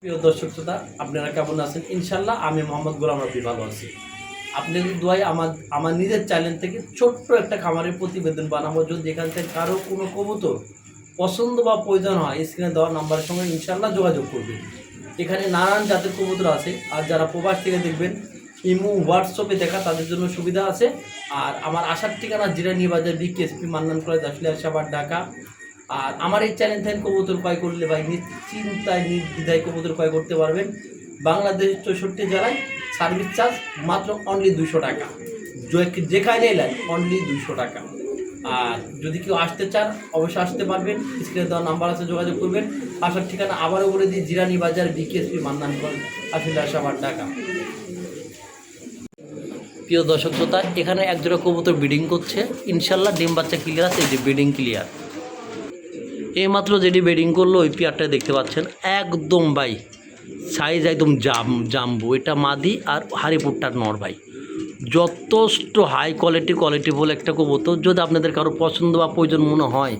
প্রিয় দর্শক শ্রোতা, আপনারা কেমন আছেন? ইনশাল্লাহ আমি মোহাম্মদ গোলাম রব্বী ভালো আছি। আপনাদের দোয়ায় আমার নিজের চ্যানেল থেকে ছোট্ট একটা খামারের প্রতিবেদন বানাবো। যদি এখান থেকে কারো কোনো কবুতর পছন্দ বা প্রয়োজন হয়, স্ক্রিনে দেওয়া নাম্বারের সঙ্গে ইনশাল্লাহ যোগাযোগ করবেন। এখানে নানান জাতের কবুতর আছে, আর যারা প্রবাস থেকে দেখবেন ইমো হোয়াটসঅ্যাপে দেখা তাদের জন্য সুবিধা আছে। আর আমার আসার ঠিকানা জিরানী বাজার বিকেএসপি মান্নান কলেজ আসলে আসাবার ঢাকা। আর আমার এই চ্যানেল থেকে কবুতর ক্রয় করলে ভাই নিশ্চিন্তায় নির্দ্বিধায় কবুতর ক্রয় করতে পারবেন। বাংলাদেশ 64 জেলায় সার্ভিস চার্জ মাত্র অনলি 200 টাকা, যেখানে এলেন অনলি 200 টাকা। আর যদি কেউ আসতে চান অবশ্যই আসতে পারবেন, স্ক্রিনে দেওয়া নাম্বার আছে, যোগাযোগ করবেন। আসার ঠিকানা আবারও বলে দিই, জিরানী বাজার বিকেএসপি মান্নান কলেজ আসলে আসাবার ঢাকা। প্রিয় দর্শক শ্রোতা, এখানে একজোড়া কবুতর ব্রিডিং করছে, ইনশাল্লাহ ডিম বাচ্চা ক্লিয়ার আছে। এই যে ব্রিডিং ক্লিয়ার, এইমাত্র যেটি ব্রিডিং করলো ওই পেয়ারটা দেখতে পাচ্ছেন, একদম ভাই সাইজ একদম জাম্বু। এটা মাদি আর হারিপুরটার নর ভাই, যথেষ্ট হাই কোয়ালিটিফুল একটা কবুতর। যদি আপনাদের কারো পছন্দ বা প্রয়োজন মনে হয়,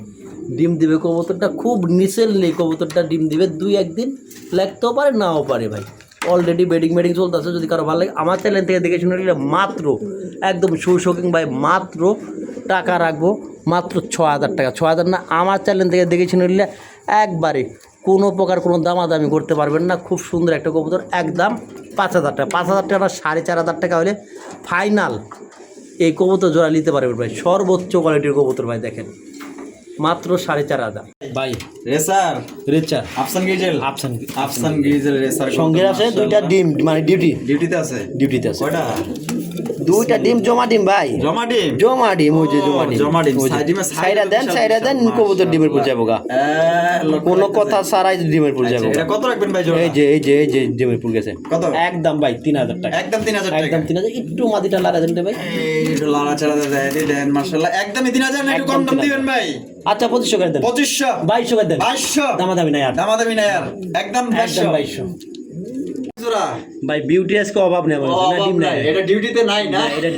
ডিম দিবে কবুতরটা, খুব নিসেললি কবুতরটা ডিম দিবে। 2-1 দিন লাগতেও পারে, নাও পারে ভাই। অলরেডি বেডিং চলতেছে। যদি কারো ভালো লাগে আমার চ্যানেল থেকে দেখে শুনে নিলে মাত্র একদম শৌশকিং ভাই, মাত্র টাকা রাখবো মাত্র 6000 টাকা। 6000 না, আমার চ্যানেল থেকে দেখে শুনে নিলে একবারে কোনো প্রকার কোনো দামাদামি করতে পারবেন না। খুব সুন্দর একটা কবুতর, একদম 5000 টাকা। 5000 টাকা না, 4500 টাকা হলে ফাইনাল এই কবুতর জোড়া নিতে পারবেন ভাই। সর্বোচ্চ কোয়ালিটির কবুতর ভাই, দেখেন মাত্র 4500 ভাই। রেসার আফসান গিজেল রেসার সঙ্গে আছে 2টা ডিম, মানে ডিউটিতে আছে কয়টা? 2টা ডিম, জমা ডিম ভাই, জমা ডিম ওই যে জমা ডিম সাইরা দেন কবুতর ডিমের পুর যাবো গা, কোনো কথা ছাড়াই ডিমের পুর যাবো। এটা কত রাখবেন ভাই জোড়া? এই যে ডিমের পুর গেছে কত? একদম ভাই 3000 টাকা। একদম 3000 টাকা। একদম 3000। একটু মাদিটা লাড়া দেন ভাই, একটু লাড়া চাড়া দেন মাশাআল্লাহ। একদমই 3000 না, একটু কম দাম দিবেন ভাই। আচ্ছা 2500 করে দেন। 2500 2200 করে দেন। 2200 দামাদামি নাই আর, একদম 2200 জোড়া ভাই। বিউটি আজকে অভাব নেই আমার, না ডিম নাই। এটা ডিউটিতে নাই না, এটা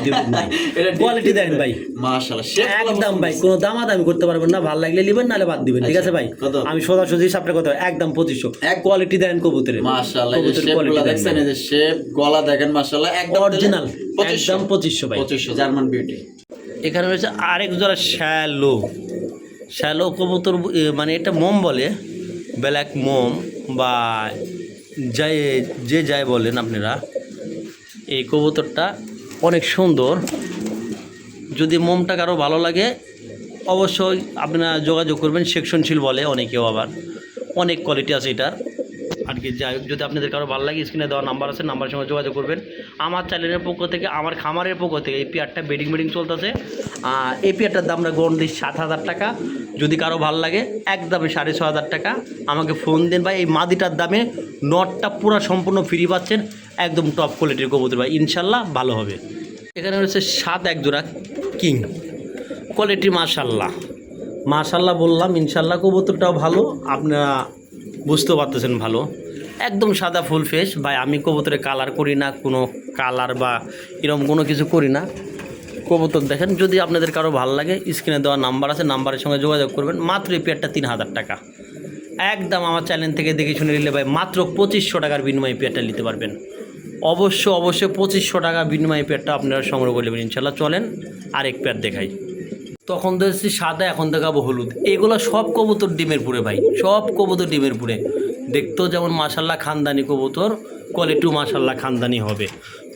ডিউটি নাই। এটা কোয়ালিটি দেখেন ভাই, মাশাআল্লাহ একদম ভাই কোনো দামাদামি করতে পারবেন না। ভালো লাগলে নেবেন, নালে বাদ দিবেন, ঠিক আছে ভাই? আমি সোজাসুজি হিসাবটা কথা একদম 2500। কোয়ালিটি দেন কবুতরের, মাশাআল্লাহ। এই শেপগুলো দেখছেন, এই যে শেপ গলা দেখেন মাশাআল্লাহ, একদম অরিজিনাল, একদম 2500 ভাই। 2500 জার্মান বিউটি। এখানে রয়েছে আরেক জোড়া শ্যালো কবুতর, মানে এটা মোম বলে, ব্ল্যাক মোম বা যে যাই বলেন আপনারা। এই কবুতরটা অনেক সুন্দর। যদি মোমটা কারো ভালো লাগে অবশ্যই আপনারা যোগাযোগ করবেন। সেকশনশীল বলে অনেকেও, আবার অনেক কোয়ালিটি আছে এটার আর কি। যাই হোক, যদি আপনাদের কারো ভালো লাগে স্ক্রিনে দেওয়া নাম্বার আছে, নাম্বারের সঙ্গে যোগাযোগ করবেন। আমার চ্যানেলের পক্ষ থেকে, আমার খামারের পক্ষ থেকে এই পেয়ারটা বেডিং চলতেছে। এই পেয়ারটার দাম আমরা গড় দিই 7000 টাকা। যদি কারো ভালো লাগে একদমই 6500 টাকা আমাকে ফোন দেন ভাই। এই মাদিটার দামে নটটা পুরো সম্পূর্ণ ফ্রি পাচ্ছেন, একদম টপ কোয়ালিটির কবুতর ভাই, ইনশাল্লাহ ভালো হবে। এখানে রয়েছে 7 এক জোড়া কিং কোয়ালিটি, মাশাল্লাহ বললাম, ইনশাল্লাহ কবুতরটাও ভালো, আপনারা বুঝতে পারতেছেন ভালো। একদম সাদা ফুল ফেস ভাই। আমি কবুতরে কালার করি না, কোনো কালার বা এরকম কোনো কিছু করি না। কবুতর দেখেন, যদি আপনাদের কারো ভালো লাগে স্ক্রিনে দেওয়া নাম্বার আছে, নাম্বারের সঙ্গে যোগাযোগ করবেন। মাত্র এই পেয়ারটা 3000 টাকা। একদম আমার চ্যানেল থেকে দেখে শুনে নিলে ভাই মাত্র 2500 টাকার বিনিময়ে পেয়ারটা নিতে পারবেন। অবশ্যই 2500 টাকা বিনিময়ে পেয়ারটা আপনারা সংগ্রহ করে নেবেন ইনশাল্লাহ। চলেন আরেক পেয়ার দেখাই। তখন দেখছি সাদা, এখন দেখাবো হলুদ। এগুলো সব কবুতর ডিমের পুরে ভাই, সব কবুতর ডিমের পুরে। দেখতেও যেমন মাশাল্লাহ খানদানি কবুতর, কোয়ালিটিও মাশাল্লাহ খানদানি হবে।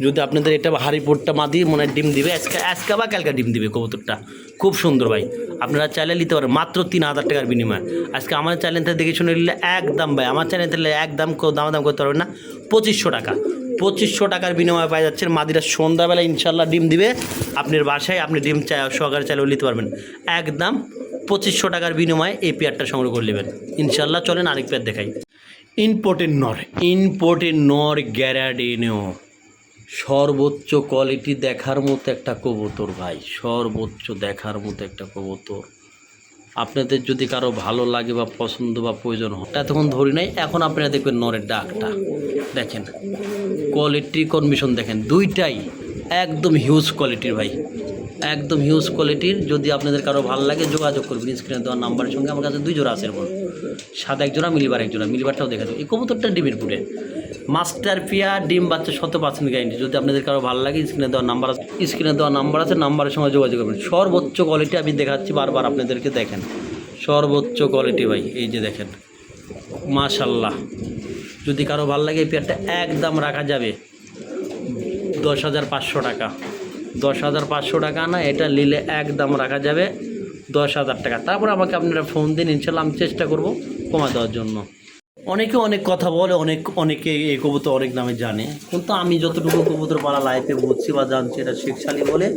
যদি আপনাদের এটা হারিপুরটা মাদি মনে হয় ডিম দিবে, আজকে বা কালকে ডিম দিবে কবুতরটা, খুব সুন্দর ভাই। আপনারা চাইলে নিতে পারেন মাত্র 3000 টাকার বিনিময়ে। আজকে আমার চ্যানেল থেকে দেখে শুনে নিলে একদম ভাই, আমার চ্যানেল থেকে একদম দাম করতে পারবেন না। 2500 টাকা, 2500 টাকার বিনিময়ে পাই যাচ্ছেন। মাদিরা সন্ধ্যাবেলা ইনশাল্লাহ ডিম দিবে আপনার বাসায়, আপনি ডিম সহকারে চাইলেও নিতে পারবেন। একদম 2500 টাকার বিনিময়ে এই পেয়ারটা সংগ্রহ করে নেবেন ইনশাল্লাহ। চলেন আরেক পেয়ার দেখাই। ইম্পোর্টেড নর গ্যারাডিনো, সর্বোচ্চ কোয়ালিটি দেখার মতো একটা কবুতর ভাই, সর্বোচ্চ দেখার মতো একটা কবুতর। আপনাদের যদি কারো ভালো লাগে বা পছন্দ বা প্রয়োজন হয়, এতক্ষণ ধরি নাই, এখন আপনারা দেখবেন নরের ডাকটা দেখেন, কোয়ালিটি কন্ডিশন দেখেন, দুইটাই একদম হিউজ কোয়ালিটির ভাই, একদম হিউজ কোয়ালিটির। যদি আপনাদের কারো ভালো লাগে যোগাযোগ করবেন স্ক্রিনে দেওয়ার নাম্বারের সঙ্গে। আমার কাছে 2 জোড়া আছে এরকম। সাদা এক জোড়া, মিলিবার এক জোড়া, মিলিবারটাও দেখা দেবো। এই কবুতরটা ডিমের পুরে মাস্টার পেয়ার, ডিম বাচ্চা 100% গ্যারেন্টি। যদি আপনাদের কারো ভালো লাগে স্ক্রিনে দেওয়া নাম্বার আছে, নাম্বারের সঙ্গে যোগাযোগ করবেন। সর্বোচ্চ কোয়ালিটি আমি দেখাচ্ছি বারবার আপনাদেরকে, দেখেন সর্বোচ্চ কোয়ালিটি ভাই, এই যে দেখেন মাশাল্লাহ। যদি কারো ভালো লাগে এই পেয়ারটা একদম রাখা যাবে 10,500 টাকা। 10,500 টাকা না, এটা নিলে একদম রাখা যাবে 10,000 টাকা। তারপর আমাকে আপনারা ফোন দিন, ইনশাল্লাহ আমি চেষ্টা করব কমা দেওয়ার জন্য। অনেকে অনেক কথা বলে, অনেকে এই কবুতর অনেক নামে জানে, কিন্তু আমি যতটুকু কবুতর পালা লাইফে বুঝছি বা জানছি, এটা শেখ সালি বলে।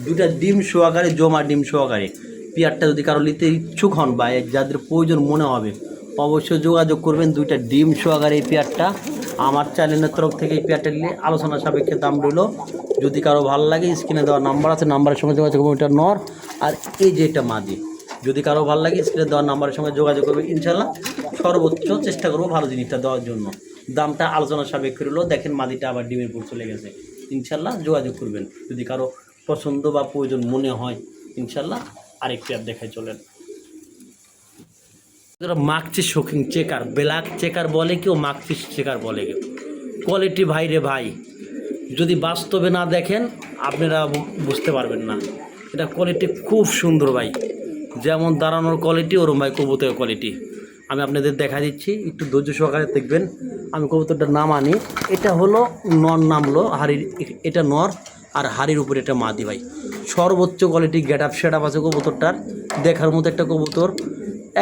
দুটা ডিম সহকারে, জমা ডিম সহকারে পেয়ারটা যদি কারো নিতে ইচ্ছুক হন বা যাদের প্রয়োজন মনে হবে, অবশ্যই যোগাযোগ করবেন। দুইটা ডিম সহকারে এই পেয়ারটা আমার চ্যানেলের তরফ থেকে এই পেয়ারটা নিলে আলোচনা সাপেক্ষে দাম রইল। যদি কারো ভালো লাগে স্ক্রিনে দেওয়া নাম্বার আছে, নাম্বারের সঙ্গে যোগাযোগ করবেন। এটা নর, আর এই যে এটা মাদি। যদি কারো ভালো লাগে স্ক্রিনে দেওয়া নাম্বারের সঙ্গে যোগাযোগ করবে, ইনশাল্লাহ সর্বোচ্চ চেষ্টা করবো ভালো জিনিসটা দেওয়ার জন্য। দামটা আলোচনা সাপেক্ষে রইল। দেখেন মাদিটা আবার ডিমের পুর চলে গেছে। ইনশাল্লাহ যোগাযোগ করবেন যদি কারো পছন্দ বা প্রয়োজন মনে হয়। ইনশাল্লাহ আরেক পেয়ার দেখায় চলেন। Maksi shocking checker, black checker বলে কেউ, মাকচি চেকার বলে কেউ। কোয়ালিটি ভাই রে ভাই, যদি বাস্তবে না দেখেন আপনারা বুঝতে পারবেন না। এটা কোয়ালিটি খুব সুন্দর ভাই, যেমন দাঁড়ানোর কোয়ালিটি ওরম ভাই কবুতরের কোয়ালিটি। আমি আপনাদের দেখা দিচ্ছি, একটু ধৈর্য সহকারে দেখবেন। আমি কবুতরটার নাম আনি, এটা হলো নর নামলো হাড়ির, এটা নর, আর হাড়ির উপরে এটা মাদি ভাই। সর্বোচ্চ quality get up set up আছে কবুতরটার, দেখার মতো একটা কবুতর,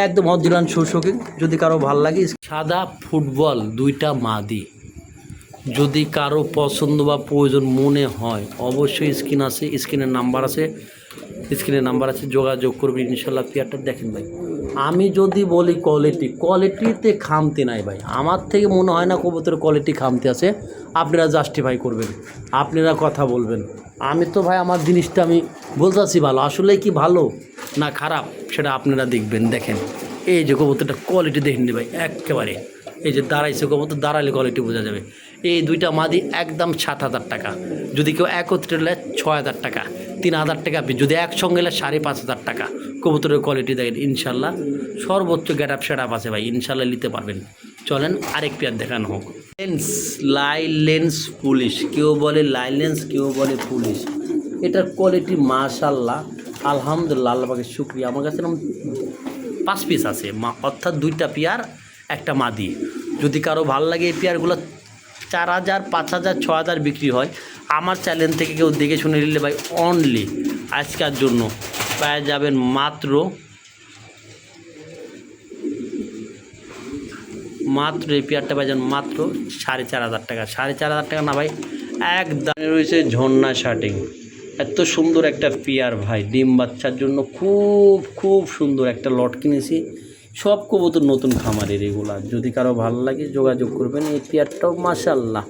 একদম অরিজিনাল শোকিং। যদি কারো ভাল লাগে, সাদা ফুটবল দুইটা মাদি, যদি কারো পছন্দ বা প্রয়োজন মনে হয় অবশ্যই স্ক্রিনের নাম্বার আছে, যোগাযোগ করবেন ইনশাল্লাহ। পেয়ারটা দেখেন ভাই, আমি যদি বলি কোয়ালিটিতে খামতি নাই ভাই। আমার থেকে মনে হয় না কবুতরের কোয়ালিটি খামতি আছে। আপনারা জাস্টিফাই করবেন, আপনারা কথা বলবেন। আমি তো ভাই আমার জিনিসটা আমি বলতেছি ভালো, আসলে কি ভালো না খারাপ সেটা আপনারা দেখবেন। দেখেন এই যে কবুতরটা কোয়ালিটি দেখেন ভাই, একেবারে এই যে দাঁড়াইছে কবুতর, দাঁড়ালে কোয়ালিটি বোঝা যাবে। এই দুইটা মাদি একদম 7,000 টাকা। যদি কেউ একত্রে নেয় 6,000 টাকা, 3,000 টাকা। যদি একসঙ্গে নেয় 5,500 টাকা। কবুতরের কোয়ালিটি দেখেন ইনশাল্লাহ সর্বোচ্চ গেট আপ সেট আপ আছে ভাই, ইনশাল্লাহ নিতে পারবেন। চলেন আরেক পেয়ার দেখানো হোক। লেন্স পুলিশ, কেউ বলে লাইলেন্স, কেউ বলে পুলিশ। এটার কোয়ালিটি মাশাল্লাহ, আলহামদুলিল্লাহ, আল্লাহ পাকের শুকরিয়া। আমার কাছে এরকম 5 পিস আছে, অর্থাৎ 2টা পেয়ার একটা মাদি। যদি কারো ভালো লাগে এই পেয়ারগুলো 4,000, 5,000, 6,000 বিক্রি হয়। আমার চ্যানেল থেকে কেউ দেখে শুনে নিলে ভাই অনলি আজকের জন্য পেয়ে যাবেন মাত্র এই পেয়ারটা পেয়ে যাবেন মাত্র 4,500 টাকা। 4,500 টাকা না ভাই, একদম রয়েছে ঝর্ণা শার্টিং। এত সুন্দর একটা পেয়ার ভাই, ডিম বাচ্চার জন্য খুব সুন্দর একটা লট কিনেছি। সব কবুতর নতুন খামারের এগুলা। যদি কারো ভালো লাগে যোগাযোগ করবেন। এই পেয়ারটাও মাশাল্লাহ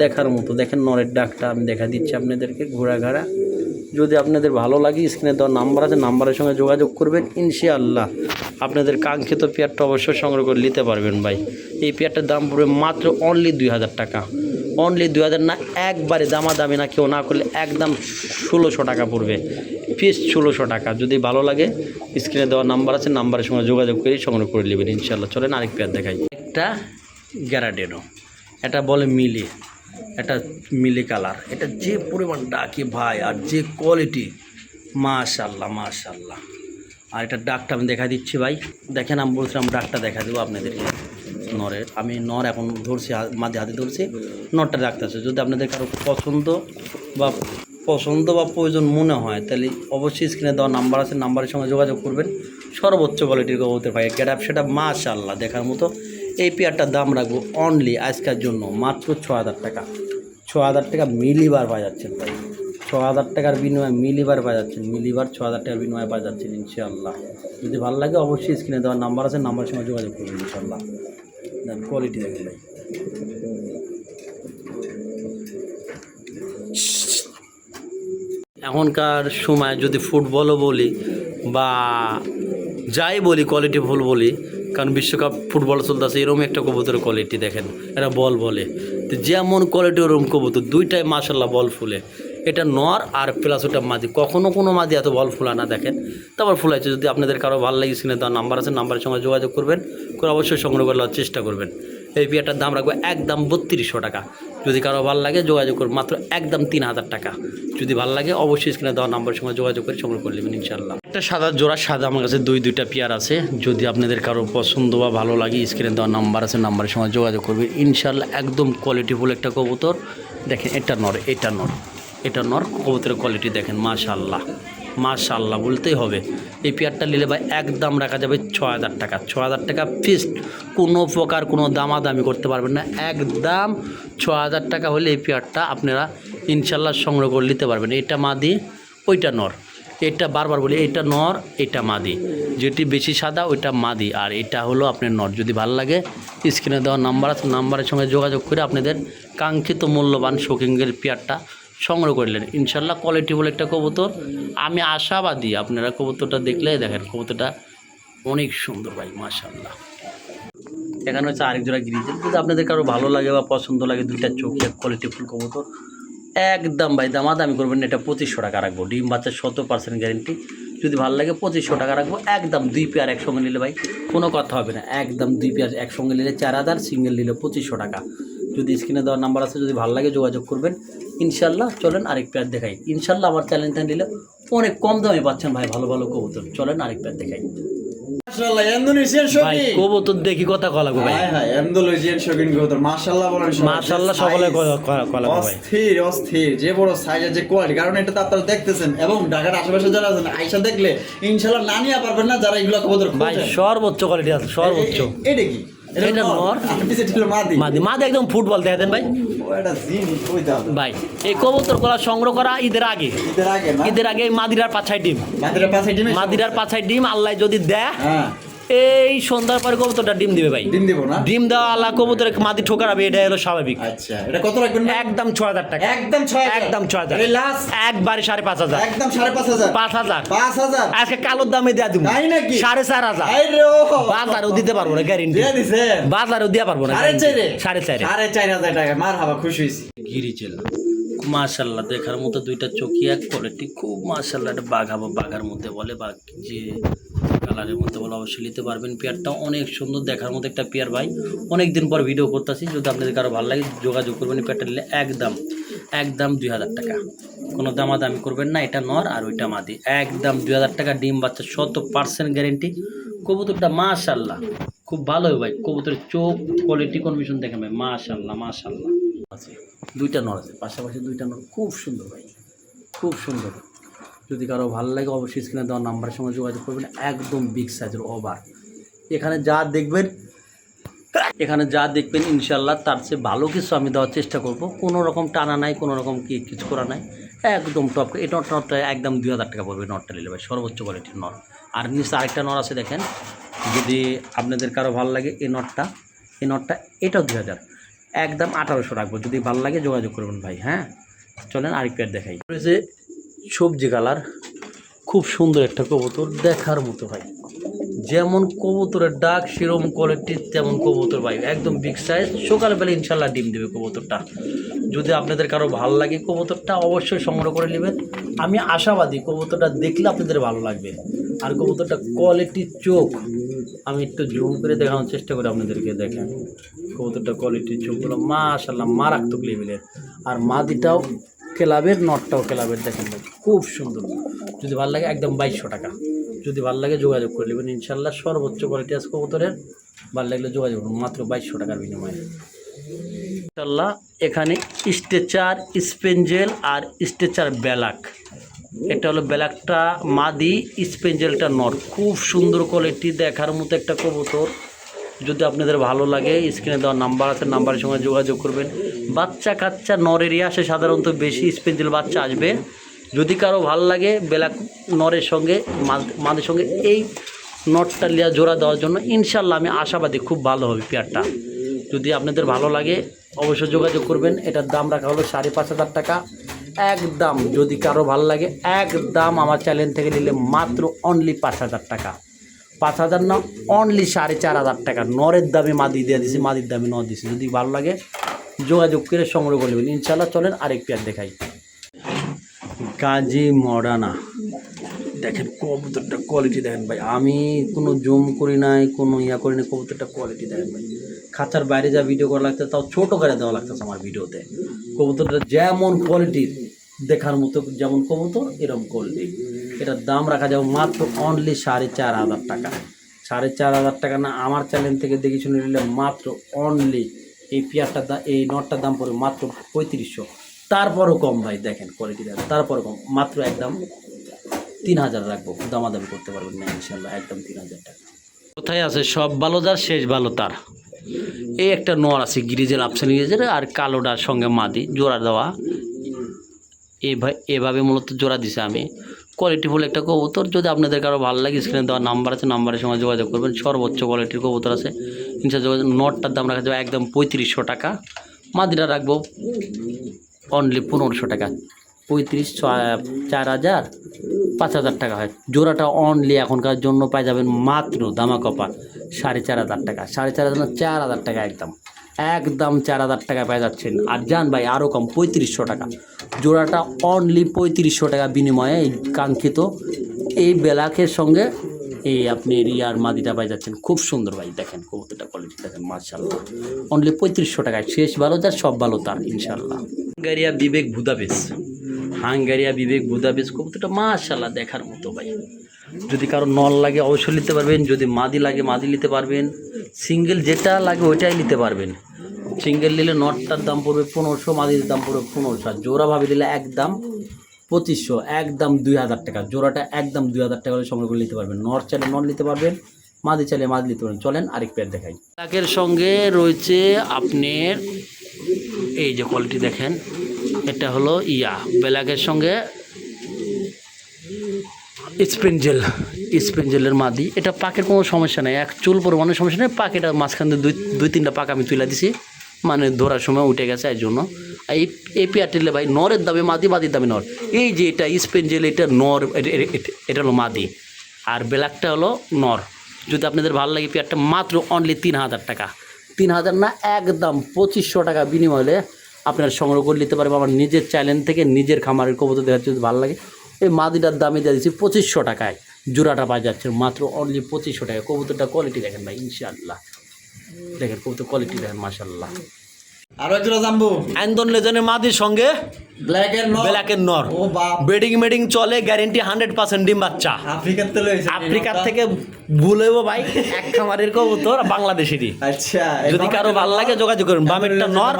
দেখার মতো। দেখেন নরের ডাকটা আমি দেখা দিচ্ছি আপনাদেরকে, ঘোড়া। যদি আপনাদের ভালো লাগে স্ক্রিনে দেওয়া নাম্বার আছে, নাম্বারের সঙ্গে যোগাযোগ করবেন। ইনশাআল্লাহ আপনাদের কাঙ্ক্ষিত পেয়ারটা অবশ্যই সংগ্রহ করে নিতে পারবেন ভাই। এই পেয়ারটার দাম পড়বে মাত্র অনলি 2,000 টাকা। অনলি 2,000 না, একবারে দামাদামি না, কেউ না করলে একদম 1,600 টাকা পড়বে পিস, 1,600 টাকা। যদি ভালো লাগে স্ক্রিনে দেওয়া নাম্বার আছে, নাম্বারের সঙ্গে যোগাযোগ করে সংগ্রহ করে নেবেন ইনশাআল্লাহ। চলেন আরেক পেয়ার দেখাই। একটা গ্যারাডেনো, এটা বলে মিলি কালার। এটা যে পরিমাণ ডাকে ভাই, আর যে কোয়ালিটি, মাশাল্লাহ। আর এটা ডাকটা আমি দেখা দিচ্ছি ভাই, দেখেন আমি বলছিলাম ডাকটা দেখা দেবো আপনাদেরকে নরের। আমি নর এখন ধরছি, মাঝে হাতে ধরছি, নরটা ডাকতেছে। যদি আপনাদের কারো পছন্দ বা প্রয়োজন মনে হয় তাহলে অবশ্যই স্ক্রিনে দেওয়া নাম্বার আছে, নাম্বারের সঙ্গে যোগাযোগ করবেন। সর্বোচ্চ কোয়ালিটির কবুতর ভাই, গেট আপ সেটা মাশাল্লাহ দেখার মতো। এই পেয়ারটার দাম রাখবো অনলি আজকের জন্য মাত্র 6,000 টাকা। 6,000 টাকা মিলিবার পাওয়া যাচ্ছেন ভাই। 6,000 টাকার বিনিময়ে মিলিবার পাওয়া যাচ্ছেন, 6,000 টাকার বিনিময়ে পাওয়া যাচ্ছেন ইনশাআল্লাহ। যদি ভালো লাগে অবশ্যই স্ক্রিনে দেওয়ার নাম্বার আছে, নাম্বারের সঙ্গে যোগাযোগ করবেন ইনশাআল্লাহ। কোয়ালিটি দেখেন ভাই। এখনকার সময় যদি ফুটবলও বলি বা যাই বলি, কোয়ালিটি ফুল বলি, কারণ বিশ্বকাপ ফুটবল চলতেছে। এরকম একটা কবুতরের কোয়ালিটি দেখেন, এরা বল বলে, তো যেমন কোয়ালিটি ওরকম কবুতর, দুইটাই মাশাল্লাহ বল ফুলে। এটা নর আর প্লাস ওটা মাদি। কখনো কোনো মাদি এত বল ফুলায় না, দেখেন তারপর ফুলাইছে। যদি আপনাদের কারো ভালো লাগে স্ক্রিনে দেওয়ার নাম্বার আছে, নাম্বারের সঙ্গে যোগাযোগ করবেন, করে অবশ্যই সংগ্রহ করে নেওয়ার চেষ্টা করবেন। এই পেয়ারটার দাম রাখবো একদম 3200 টাকা। যদি কারো ভালো লাগে যোগাযোগ করবেন, মাত্র একদম 3000 টাকা। যদি ভালো লাগে অবশ্যই স্ক্রিনে দেওয়া নাম্বারের সঙ্গে যোগাযোগ করে সংগ্রহ করে নেবেন ইনশাল্লাহ। একটা সাদা জোড়া, সাদা আমার কাছে দুইটা পেয়ার আছে। যদি আপনাদের কারো পছন্দ বা ভালো লাগে স্ক্রিনে দেওয়া নাম্বার আছে, নাম্বারের সঙ্গে যোগাযোগ করবেন ইনশাল্লাহ। একদম কোয়ালিটিফুল একটা কবুতর। দেখেন এটা নর, এটা নর কবুতরের কোয়ালিটি দেখেন, মাশাআল্লাহ মাশাআল্লাহ বলতেই হবে। এই পেয়ারটা নিলে ভাই একদম রাখা যাবে 6000 টাকা। 6000 টাকা ফিক্সড, কোনো প্রকার কোনো দামাদামি করতে পারবেন না। একদম 6000 টাকা হলে এই পেয়ারটা আপনারা ইনশাল্লাহ সংগ্রহ করে নিতে পারবেন। এটা মাদি, ওইটা নর। এটা বারবার বলি, এটা নর, এটা মাদি। যেটি বেশি সাদা ওইটা মাদি, আর এটা হলো আপনার নর। যদি ভালো লাগে স্ক্রিনে দেওয়া নাম্বার আছে, নাম্বারের সঙ্গে যোগাযোগ করে আপনাদের কাঙ্ক্ষিত মূল্যবান শৌখিনের পেয়ারটা সংগ্রহ করলেন ইনশাল্লাহ। কোয়ালিটিফুল একটা কবুতর, আমি আশাবাদী। আপনারা কবুতরটা দেখলে দেখেন, কবুতরটা অনেক সুন্দর ভাই, মাশাআল্লাহ। এখানে হচ্ছে আরেক জোড়া গ্রিজেল। যদি আপনাদের কারো ভালো লাগে বা পছন্দ লাগে, দুইটা চোখের কোয়ালিটিফুল কবুতর, একদম ভাই দামাদামি করবেন না। এটা 2500 টাকা রাখবো। ডিম বাচ্চা 100% গ্যারেন্টি। যদি ভালো লাগে 2500 টাকা রাখবো একদম। 2 পেয়ার একসঙ্গে নিলে ভাই কোনো কথা হবে না। একদম 2 পেয়ার একসঙ্গে নিলে 4000, সিঙ্গেল নিলে 2500 টাকা। যদি স্ক্রিনে দেওয়ার নাম্বার আছে, যদি ভালো লাগে যোগাযোগ করবেন ইনশাল্লাহ। চলেন আরেক পেয়ার দেখাই ইনশাল্লাহ। আমার চ্যালেঞ্জটা নিলে অনেক কম দামে পাচ্ছেন ভাই ভালো ভালো কবুতর। চলেন আরেক পেয়ার দেখাই। মাশাআল্লাহ ইন্দোনেশিয়ান শৌখিন ভাই কবুতর দেখি কথা কলা গো ভাই। হ্যাঁ হ্যাঁ ইন্দোনেশিয়ান শৌখিন কবুতর মাশাআল্লাহ বলেন। মাশাআল্লাহ সকলে কলা গো ভাই। অস্থির যে বড় সাইজের যে কোয়ালিটি, কারণ এটা তো আপনারা দেখতেছেন এবং ঢাকার আশেপাশে যারা আছেন আয়শা দেখলে ইনশাআল্লাহ না নিয়ে পারবেন না যারা এগুলো কবুতর ভাই। সর্বোচ্চ কোয়ালিটি আছে, সর্বোচ্চ। এটা কি? এটা নর, মাদি একদম ফুটবল দেখা দেন ভাই। ভাই এই কবুতর গুলা সংগ্রহ করা ঈদের আগে এই মাদিরার পাছায় ডিম আল্লাহ যদি দেয়, এই সন্ধ্যার পরে কবুতরটা ডিম দিবে ভাই। ডিম দেওয়া আল্লাহ কবুতরের মাদি ঠোকারাবে, এটা হলো স্বাভাবিক। আচ্ছা এটা কত রাখবেন? একদম 6000 টাকা। একদম 6000 লাস্ট একবারে 5500। একদম 5500 5000 আজকে কালোর দামে দেয়া দিব। তাই নাকি? 4500 বাজারও দিতে পারবো না, গ্যারান্টি দিয়ে দিছেন। বাজারও দিয়া পারবো না। 4500 মারহাবা, খুশি হইছি। গিরিজেল মাশাআল্লাহ দেখার মতো, দুইটা চোখি এক কোয়ালিটি খুব মাশাআল্লাহ। এটা বাঘার মধ্যে বলে বা যে কালারের মধ্যে বলে, অবশ্যই নিতে পারবেন। পেয়ারটা অনেক সুন্দর দেখার মতো একটা পেয়ার ভাই। অনেক দিন পর ভিডিও করতেছি। যদি আপনাদের কারো ভালো লাগে যোগাযোগ করবেন। পেয়ারটা নিলে একদম 2000 টাকা। কোনো দামাদামি করবেন না। এটা নর আর ওইটা মাদি। একদম 2000 টাকা। ডিম বাচ্চা 100% গ্যারেন্টি। কবুতরটা মাশাআল্লাহ খুব ভালো ভাই। কবুতরের চোখ কোয়ালিটি কন্ডিশন দেখেন ভাই, মাশাআল্লাহ মাশাআল্লাহ। আছে দুইটা নর আছে, পাশাপাশি দুইটা নর, খুব সুন্দর ভাই, খুব সুন্দর। যদি কারো ভালো লাগে অবশ্যই স্ক্রিনে দেওয়া নাম্বারের সঙ্গে যোগাযোগ করবেন। একদম বিগ সাইজের ওভার। এখানে যা দেখবেন ইনশাল্লাহ তার চেয়ে ভালো কিছু আমি দেওয়ার চেষ্টা করব। কোনো রকম টানা নাই, কোনো রকম কিছু করা নাই, একদম টপ। এই নটটা একদম 2000 টাকা পড়বে। নটটা নিলে ভাই সর্বোচ্চ কোয়ালিটির নট। আর নিচে আরেকটা নট আছে দেখেন, যদি আপনাদের কারো ভালো লাগে এই নটটা এটাও 2000। একদম 1800 রাখবো। যদি ভালো লাগে যোগাযোগ করবেন ভাই। হ্যাঁ চলেন আরেক পেয়ার দেখাই। রয়েছে সবজি কালার, খুব সুন্দর একটা কবুতর দেখার মতো ভাই। যেমন কবুতরের ডাক সেরকম কোয়ালিটির তেমন কবুতর ভাই, একদম বিগ সাইজ। সকালবেলা ইনশাল্লাহ ডিম দেবে কবুতরটা। যদি আপনাদের কারো ভালো লাগে কবুতরটা অবশ্যই সংগ্রহ করে নেবেন। আমি আশাবাদী কবুতরটা দেখলে আপনাদের ভালো লাগবে। আর কবুতরটা কোয়ালিটির চোখ আমি একটু জুম করে দেখানোর চেষ্টা করি আপনাদেরকে। দেখেন কবুতরটা কোয়ালিটির চোখগুলো মাশাআল্লাহ মারাত্মক লেভেলের। আর মাদিটাও ক্লাবের, নটটাও ক্লাবের। দেখেন ভাই খুব সুন্দর। যদি ভালো লাগে একদম 2200 টাকা। যদি ভালো লাগে যোগাযোগ করে নেবেন ইনশাল্লাহ। সর্বোচ্চ কোয়ালিটি আছে কবুতরের। ভালো লাগলে যোগাযোগ করুন মাত্র 2200 টাকার বিনিময়ে ইনশাল্লাহ। এখানে স্ট্রেচার স্পেঞ্জেল আর স্ট্রেচার ব্ল্যাক। এটা হলো ব্ল্যাকটা মাদি, স্পেঞ্জেলটা নর। খুব সুন্দর কোয়ালিটি দেখার মতো একটা কবুতর। যদি আপনাদের ভালো লাগে স্ক্রিনে দেওয়া নাম্বার আছে, নাম্বারের সঙ্গে যোগাযোগ করবেন। বাচ্চা কাচ্চা নরেরই আসে সাধারণত বেশি, স্পেঞ্জেল বাচ্চা আসবে। যদি কারো ভালো লাগে ব্ল্যাক নরের সঙ্গে মাদের সঙ্গে এই নটটা লিয়া জোড়া দেওয়ার জন্য ইনশাল্লাহ আমি আশাবাদী খুব ভালো হবে পেয়ারটা। যদি আপনাদের ভালো লাগে অবশ্যই যোগাযোগ করবেন। এটার দাম রাখা হলো 5500 টাকা একদম। যদি কারো ভালো লাগে একদম আমার চ্যানেল থেকে নিলে মাত্র অনলি 5000 টাকা। 5000 না, অনলি 4500 টাকা। নরের দামে মাদি দিয়ে দিছি, মাদির দামে নর দিছি। যদি ভালো লাগে যোগাযোগ করে সংগ্রহ করে নেবেন ইনশাল্লাহ। চলেন আরেক পেয়ার দেখাই। কাজী মডানা দেখেন কবুতরটা কোয়ালিটি দেখেন ভাই, আমি কোনো জুম করি নাই, কোনো ইয়া করি না, কবুতরটা কোয়ালিটি দেখেন ভাই। খাঁচার বাইরে যা ভিডিও করা লাগছে তাও ছোটো করে দেওয়া লাগতেছে আমার ভিডিওতে। কবুতরটা যেমন কোয়ালিটি দেখার মতো, যেমন কবুতর এরকম কোয়ালিটি। এটার দাম রাখা যাবে মাত্র অনলি 4,500 টাকা। 4,500 টাকা না, আমার চ্যানেল থেকে দেখে শুনে নিলে মাত্র অনলি এই পেয়ারটার দাম, এই নটটার দাম পড়বে মাত্র 3500। তারপরও কম ভাই, দেখেন কোয়ালিটি দেখেন, তারপরও কম, মাত্র একদম 3,000 রাখবো, দামাদামি করতে পারবেন না ইনশাল্লাহ, একদম 3,000 টাকা। কোথায় আছে সব ভালো যার শেষ ভালো তার। এই একটা নর আছে গিরিজের আপসানি গিরিজের, আর কালোটার সঙ্গে মাদি জোড়া দেওয়া, এভাবে মূলত জোড়া দিছে আমি। কোয়ালিটিফুল একটা কবুতর, যদি আপনাদের কারো ভালো লাগে স্ক্রিনে দেওয়া নাম্বার আছে, নাম্বারের সঙ্গে যোগাযোগ করবেন। সর্বোচ্চ কোয়ালিটির কবুতর আছে ইনশাল্লাহ যোগাযোগ। নটটার দাম রাখা যাবে একদম 3500 টাকা, মাদিটা রাখবো অনলি 1500 টাকা। 35, 4,000, 5,000 টাকা হয় জোড়াটা। অনলি এখনকার জন্য পাই যাবেন মাত্র দামাকপা 4,500 টাকা। 4,500 না, 4,000 টাকা, একদম একদম 4,000 টাকা পেয়ে যাচ্ছেন। আর যান ভাই আরও কম, 3500 টাকা জোড়াটা, অনলি 3500 টাকা বিনিময়ে এই কাঙ্ক্ষিত এই বেলাকের সঙ্গে এই আপনি রিয়ার মাদিটা পাই যাচ্ছেন। খুব সুন্দর ভাই, দেখেন কবুতরটা কোয়ালিটি দেখেন মাশাআল্লাহ, অনলি 3500 টাকায়। শেষ ভালো যার সব ভালো তার ইনশাআল্লাহ। হাঙ্গেরিয়া বিবেক বুদাপেস্ট, হাঙ্গেরিয়া বিবেক বুদাপেস্ট কবুতরটা মাশাআল্লাহ দেখার মতো ভাই। যদি কারো নল লাগে অবশ্যই নিতে পারবেন, যদি মাদি লাগে মাদি নিতে পারবেন, সিঙ্গেল যেটা লাগে ওইটাই নিতে পারবেন। সিঙ্গেল নিলে নটটার দাম পড়বে 1500, মাদির দাম পড়বে 1500, আর জোড়াভাবে দিলে একদম 2500, একদম 2,000 টাকা জোড়াটা, একদম 2,000 টাকা হলে সংগ্রহ করে নিতে পারবেন। নট চাইলে নট নিতে পারবেন, মাদি চাইলে মাদি নিতে পারবেন। চলেন আরেক পেয়ার দেখাই। ব্ল্যাকের সঙ্গে রয়েছে আপনার এই যে কোয়ালিটি দেখেন, এটা হলো ব্ল্যাকের সঙ্গে স্প্রিঞ্জেল, স্প্রিঞ্জেলের মাদি। এটা পাকের কোনো সমস্যা নেই, এক চুল পরিমাণের সমস্যা নেই। পাকেটা মাঝখান দিয়ে দুই তিনটা পাক আমি তুলে দিছি, মানে ধরার সময় উঠে গেছে এই জন্য। এই পেয়ারটিলে ভাই নরের দামে মাদি, মাদির দামে নর। এই যে এটা স্প্রিঞ্জেল, এটা নর, এটা হলো মাদি, আর ব্ল্যাকটা হলো নর। যদি আপনাদের ভালো লাগে পেয়ারটা মাত্র অনলি 3,000 টাকা। 3,000 না, একদম 2500 টাকা বিনিময়ে আপনার সংগ্রহ করে নিতে পারবেন। আমার নিজের চ্যানেল থেকে নিজের খামারের কবুতর দেখার যদি ভালো লাগে, এই মাদিটার দামে দিয়ে দিচ্ছি 2500 টাকায়। জোড়াটা পাওয়া যাচ্ছে মাত্র অনলি 2500 টাকা। কবুতরটা কোয়ালিটি দেখেন ভাই ইনশাআল্লাহ, দেখেন কবুতর কোয়ালিটি দেখেন মাশাআল্লাহ। আরো এক জোড়া জানবো, আইন্দন লেজনের মাদির সঙ্গে ব্ল্যাকের নর। ও বাপ, বেডিং মেডিং চলে, গ্যারেন্টি 100% ডিম বাচ্চা। আফ্রিকার তো লইছে, আফ্রিকার থেকে ভুলেও ভাই এক খামারের কবুতর বাংলাদেশেরই। আচ্ছা, যদি কারো ভালো লাগে যোগাযোগ করুন। বামেরটা নর,